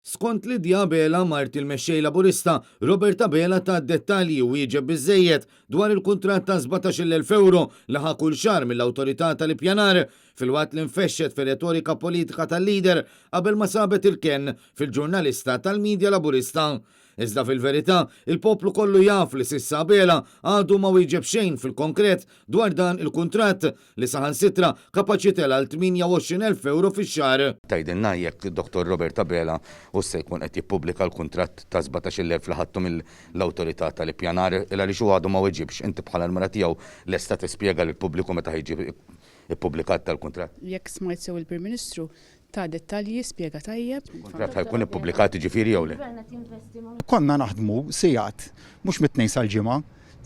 Skont Lidja Bela mart il-mexxej Laburista, Roberta Bela ta' dettalji u jieġeb biżejjed dwar il-kuntratt ta' 17,000 euro li ħa kull xahar mill-awtorità tal-ippjanar fil-waqt li nfexxet fir-retorika politika tal-lider qabel ma sabet il-ken fil-ġurnalista tal-Midja Laburista. Iżda fil-verità, il-poplu kollu jaf li sissa Bela għadu ma wieġeb xejn fil-konkret dwar dan il-kuntratt li saħansitra kapaċitela għal 28,000 euro fix-xahar. Tajdinna jekk Dr. Roberta Bela u se jkun qed jippubblika l-kuntratt ta' 17,000 li ħadtu mill-awtorità tal-ippjanar il għaliex huwa għadu ma weġibx inti bħala l-mara tiegħu lesta tispjega lill-pubbliku meta ħiġi ippubblikat tal-kuntratt. Jekk smajt sew il-Prim Ministru ta' dettalji spjega tajjeb. Kuntratt ħajkun ippubblikat ġifieri jew le. Konna naħdmu sigħat mhux mit-tnejn sal-ġimgħa,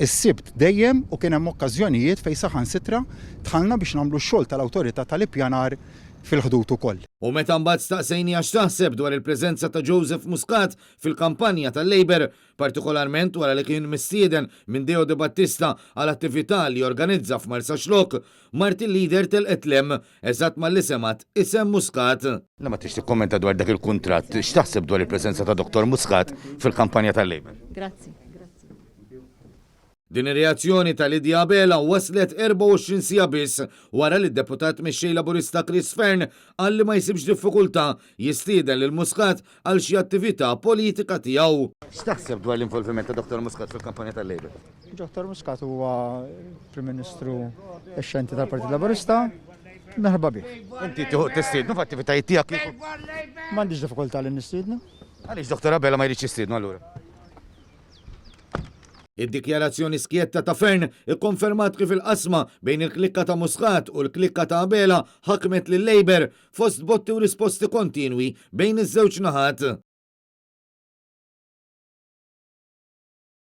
is-sibt dejjem u kien hemm okkażjonijiet fejn saħansitra tħallna biex nagħmlu x-xogħol tal-awtorità tal-ippjanar fil-ħdud ukoll. U meta mbagħad staqsejni għax taħseb dwar il-preżenza ta' Joseph Muscat fil-kampanja tal-Labor, partikolarment wara li kien mistieden minn Deo De Battista għal attività li jorganizza f'Marsa Xlok, mart il-lider telqetlem eżatt mal-li semat isem Muscat. Lema tix tikkommenta dwar dak il-kuntratt, x'taħseb dwar il-preżenza ta' Dr. Muscat fil-kampanja tal-Labor? Grazzi. Din ir-reazzjoni ta' Lidja Bela waslet 24 sija biss wara li d-deputat mexxej Laburista Chris Fern qal li ma jsibx diffikultà jistieden lil Muscat għal xi attività politika tiegħu. X'taħseb dwar l-involviment ta' Dr. Muscat fil-kampanja tal-Labor? Dr. Muscat huwa Prim Ministru eċċenti tal-Partit Laburista, merħba bih. Inti tieħu tistiednu f'attivitajiet tiegħek kieku. M'għandix diffikultà li nistiednu. Għaliex Dr. Bela ma jridx jistiednu allura? Id-dikjarazzjoni skietta ta' Fern ikkonfermat kif il-qasma bejn il-klikka ta' Muscat u l-klikka ta' Bela ħakmet lil Labor fost botti u risposti kontinwi bejn iż-żewġ naħat.